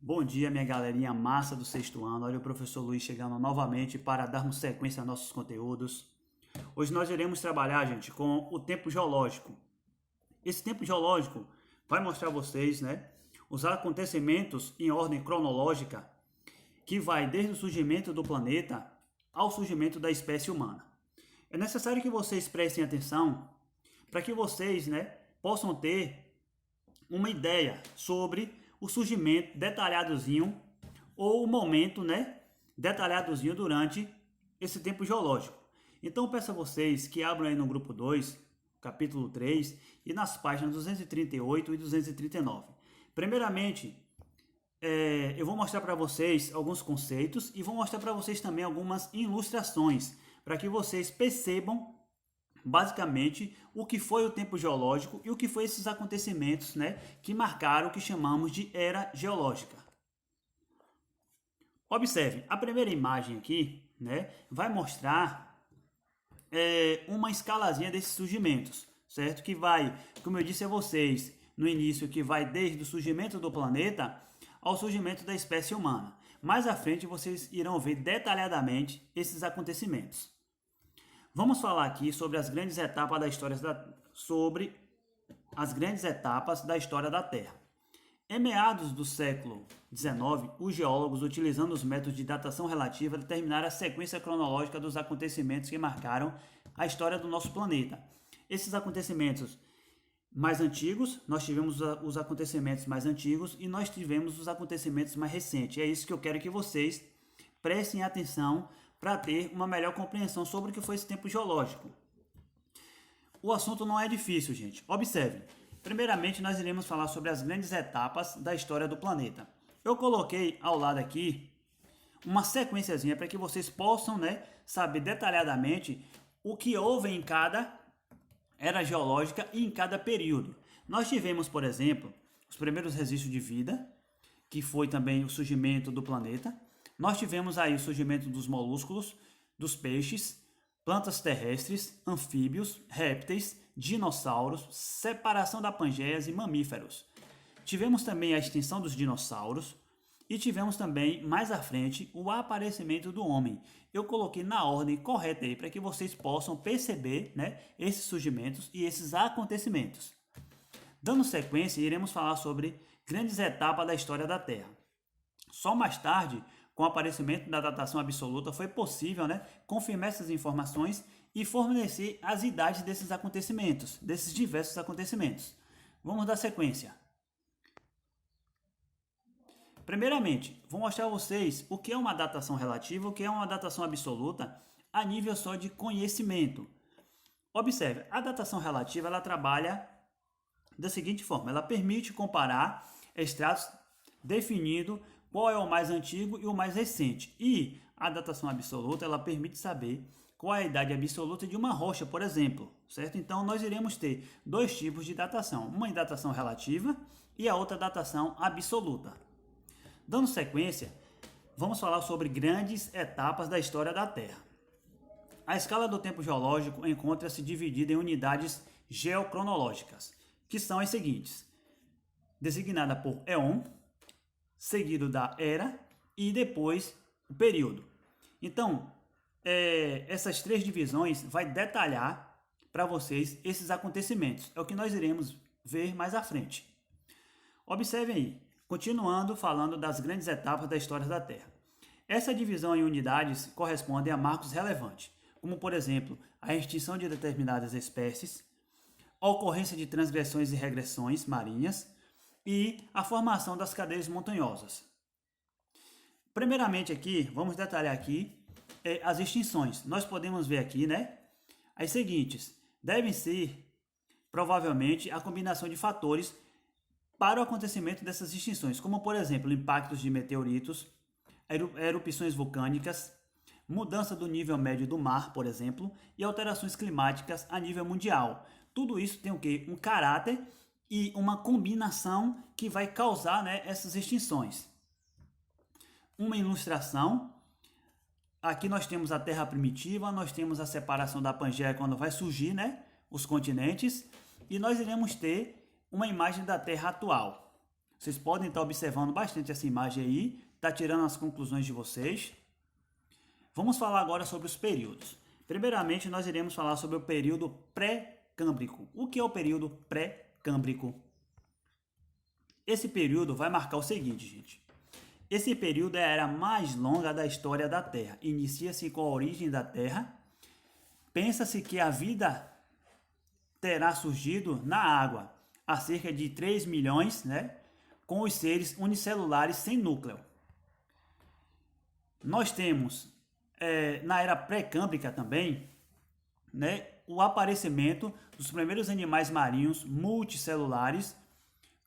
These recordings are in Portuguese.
Bom dia, minha galerinha massa do sexto ano. Olha o professor Luiz chegando novamente para darmos sequência a nossos conteúdos. Hoje nós iremos trabalhar, gente, com o tempo geológico. Esse tempo geológico vai mostrar a vocês, os acontecimentos em ordem cronológica que vai desde o surgimento do planeta ao surgimento da espécie humana. É necessário que vocês prestem atenção para que vocês, possam ter uma ideia sobre o surgimento detalhadozinho ou o momento, detalhadozinho durante esse tempo geológico. Então peço a vocês que abram aí no grupo 2, capítulo 3 e nas páginas 238 e 239. Primeiramente, eu vou mostrar para vocês alguns conceitos e vou mostrar para vocês também algumas ilustrações para que vocês percebam basicamente o que foi o tempo geológico e o que foi esses acontecimentos, que marcaram o que chamamos de era geológica. Observe, a primeira imagem aqui, vai mostrar uma escalazinha desses surgimentos, certo? Que vai, como eu disse a vocês no início, que vai desde o surgimento do planeta ao surgimento da espécie humana. Mais à frente vocês irão ver detalhadamente esses acontecimentos. Vamos falar aqui sobre as grandes etapas da história da Terra. Em meados do século XIX, os geólogos, utilizando os métodos de datação relativa, determinaram a sequência cronológica dos acontecimentos que marcaram a história do nosso planeta. Esses acontecimentos mais antigos, nós tivemos os acontecimentos mais antigos e nós tivemos os acontecimentos mais recentes. É isso que eu quero que vocês prestem atenção para ter uma melhor compreensão sobre o que foi esse tempo geológico. O assunto não é difícil, gente. Observe. Primeiramente, nós iremos falar sobre as grandes etapas da história do planeta. Eu coloquei ao lado aqui uma sequenciazinha para que vocês possam, saber detalhadamente o que houve em cada era geológica e em cada período. Nós tivemos, por exemplo, os primeiros registros de vida, que foi também o surgimento do planeta. Nós tivemos aí o surgimento dos molúsculos, dos peixes, plantas terrestres, anfíbios, répteis, dinossauros, separação da Pangeia e mamíferos. Tivemos também a extinção dos dinossauros e tivemos também, mais à frente, o aparecimento do homem. Eu coloquei na ordem correta aí para que vocês possam perceber, esses surgimentos e esses acontecimentos. Dando sequência, iremos falar sobre grandes etapas da história da Terra. Só mais tarde, com o aparecimento da datação absoluta, foi possível, confirmar essas informações e fornecer as idades desses acontecimentos, desses diversos acontecimentos. Vamos dar sequência. Primeiramente, vou mostrar a vocês o que é uma datação relativa, o que é uma datação absoluta, a nível só de conhecimento. Observe, a datação relativa ela trabalha da seguinte forma: ela permite comparar extratos definindo qual é o mais antigo e o mais recente. E a datação absoluta, ela permite saber qual é a idade absoluta de uma rocha, por exemplo, certo? Então, nós iremos ter dois tipos de datação, uma datação relativa e a outra datação absoluta. Dando sequência, vamos falar sobre grandes etapas da história da Terra. A escala do tempo geológico encontra-se dividida em unidades geocronológicas, que são as seguintes: designada por éon, seguido da era e depois o período. Então, essas três divisões vai detalhar para vocês esses acontecimentos. É o que nós iremos ver mais à frente. Observem aí, continuando falando das grandes etapas da história da Terra. Essa divisão em unidades corresponde a marcos relevantes, como por exemplo, a extinção de determinadas espécies, a ocorrência de transgressões e regressões marinhas, e a formação das cadeias montanhosas. Primeiramente aqui, vamos detalhar aqui as extinções. Nós podemos ver aqui, as seguintes. Devem ser, provavelmente, a combinação de fatores para o acontecimento dessas extinções, como, por exemplo, impactos de meteoritos, erupções vulcânicas, mudança do nível médio do mar, por exemplo, e alterações climáticas a nível mundial. Tudo isso tem o quê? Um caráter e uma combinação que vai causar essas extinções. Uma ilustração: aqui nós temos a Terra primitiva, nós temos a separação da Pangeia quando vai surgir os continentes, e nós iremos ter uma imagem da Terra atual. Vocês podem estar observando bastante essa imagem aí, tá tirando as conclusões de vocês. Vamos falar agora sobre os períodos. Primeiramente, nós iremos falar sobre o período pré-câmbrico. O que é o período pré-câmbrico? Esse período vai marcar o seguinte, gente. Esse período é a era mais longa da história da Terra. Inicia-se com a origem da Terra. Pensa-se que a vida terá surgido na água há cerca de 3 milhões, né, com os seres unicelulares sem núcleo. Nós temos, na era pré-câmbrica também, né, o aparecimento dos primeiros animais marinhos multicelulares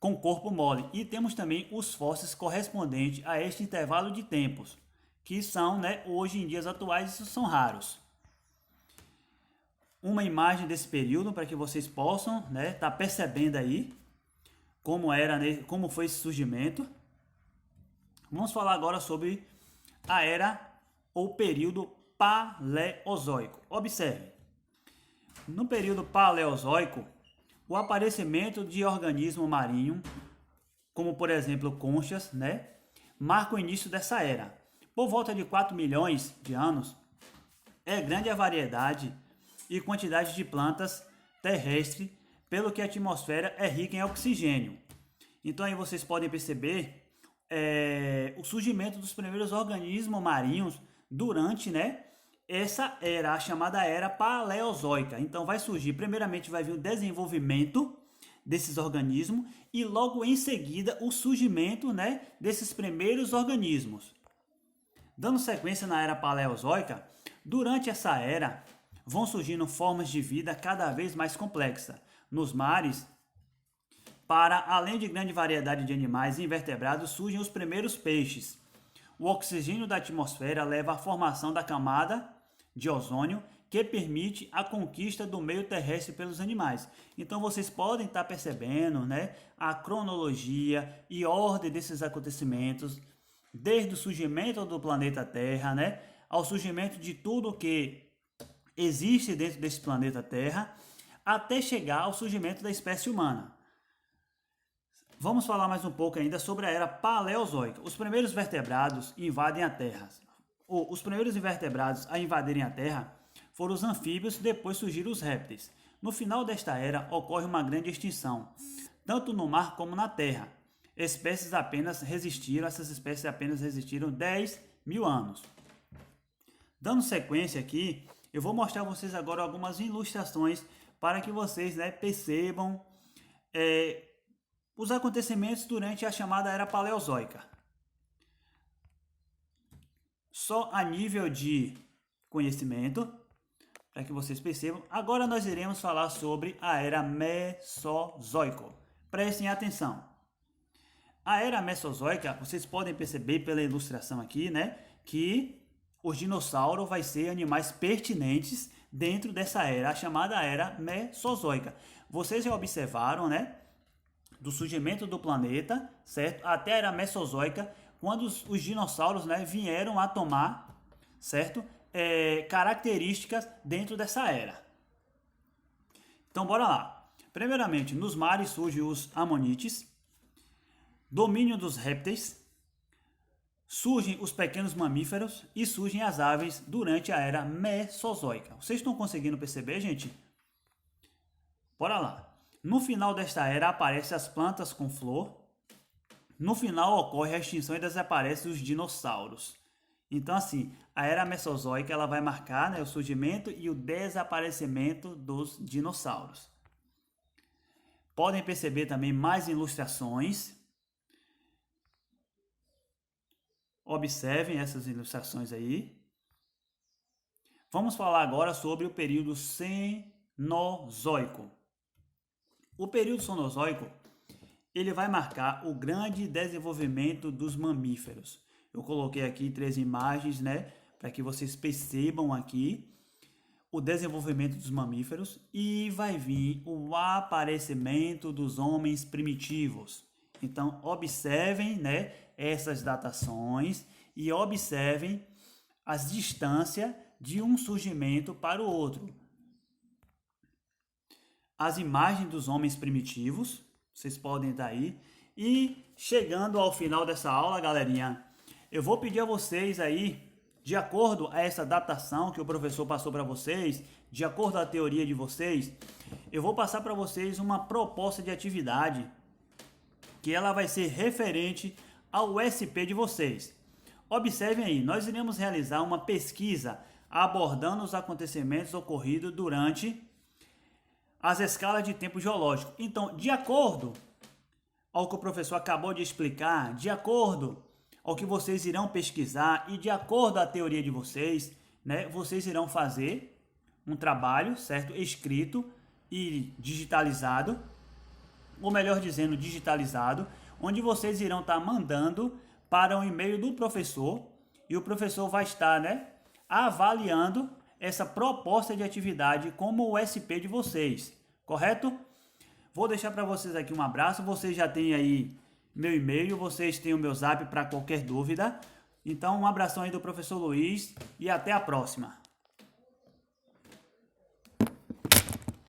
com corpo mole. E temos também os fósseis correspondentes a este intervalo de tempos, que são, né, hoje em dias atuais, isso são raros. Uma imagem desse período para que vocês possam, né, tá percebendo aí como foi esse surgimento. Vamos falar agora sobre a era ou período paleozoico. Observe, no período paleozoico, o aparecimento de organismo marinho, como por exemplo conchas, né, marca o início dessa era. Por volta de 4 milhões de anos, é grande a variedade e quantidade de plantas terrestres, pelo que a atmosfera é rica em oxigênio. Então aí vocês podem perceber o surgimento dos primeiros organismos marinhos durante, né, essa era, a chamada era paleozoica. Então vai surgir, primeiramente vai vir o desenvolvimento desses organismos e logo em seguida o surgimento, né, desses primeiros organismos. Dando sequência na era paleozoica, durante essa era vão surgindo formas de vida cada vez mais complexas. Nos mares, para além de grande variedade de animais e invertebrados, surgem os primeiros peixes. O oxigênio da atmosfera leva à formação da camada de ozônio, que permite a conquista do meio terrestre pelos animais. Então vocês podem estar percebendo, né, a cronologia e ordem desses acontecimentos, desde o surgimento do planeta Terra, né, ao surgimento de tudo que existe dentro desse planeta Terra, até chegar ao surgimento da espécie humana. Vamos falar mais um pouco ainda sobre a era paleozoica. Os primeiros vertebrados invadem a Terra. Os primeiros invertebrados a invadirem a Terra foram os anfíbios, depois surgiram os répteis. No final desta era ocorre uma grande extinção, tanto no mar como na Terra. Essas espécies apenas resistiram 10 mil anos. Dando sequência aqui, eu vou mostrar a vocês agora algumas ilustrações para que vocês, né, percebam os acontecimentos durante a chamada era paleozoica. Só a nível de conhecimento, para que vocês percebam. Agora nós iremos falar sobre a era mesozoica. Prestem atenção. A era mesozoica, vocês podem perceber pela ilustração aqui, né, que os dinossauros vai ser animais pertinentes dentro dessa era, a chamada era mesozoica. Vocês já observaram, né, do surgimento do planeta, certo? Até a era mesozoica, quando os dinossauros, né, vieram a tomar, certo, características dentro dessa era. Então bora lá. Primeiramente, nos mares surgem os amonites, domínio dos répteis, surgem os pequenos mamíferos e surgem as aves durante a era mesozoica. Vocês estão conseguindo perceber, gente? Bora lá. No final desta era aparecem as plantas com flor. No final ocorre a extinção e desaparecem os dinossauros. Então assim, a era mesozoica ela vai marcar, né, o surgimento e o desaparecimento dos dinossauros. Podem perceber também mais ilustrações. Observem essas ilustrações aí. Vamos falar agora sobre o período Cenozoico. O período Cenozoico, ele vai marcar o grande desenvolvimento dos mamíferos. Eu coloquei aqui 3 imagens, né, para que vocês percebam aqui o desenvolvimento dos mamíferos e vai vir o aparecimento dos homens primitivos. Então, observem, né, essas datações e observem as distâncias de um surgimento para o outro. As imagens dos homens primitivos, vocês podem estar aí. E chegando ao final dessa aula, galerinha, eu vou pedir a vocês aí, de acordo a essa adaptação que o professor passou para vocês, de acordo à teoria de vocês, eu vou passar para vocês uma proposta de atividade que ela vai ser referente ao SP de vocês. Observem aí, nós iremos realizar uma pesquisa abordando os acontecimentos ocorridos durante as escalas de tempo geológico. Então, de acordo ao que o professor acabou de explicar, de acordo ao que vocês irão pesquisar e de acordo à teoria de vocês, né, vocês irão fazer um trabalho, certo? Escrito e digitalizado, ou melhor dizendo, digitalizado, onde vocês irão estar mandando para o e-mail do professor e o professor vai estar, né, avaliando essa proposta de atividade como o SP de vocês, correto? Vou deixar para vocês aqui um abraço, vocês já têm aí meu e-mail, vocês têm o meu zap para qualquer dúvida. Então, um abração aí do professor Luiz e até a próxima.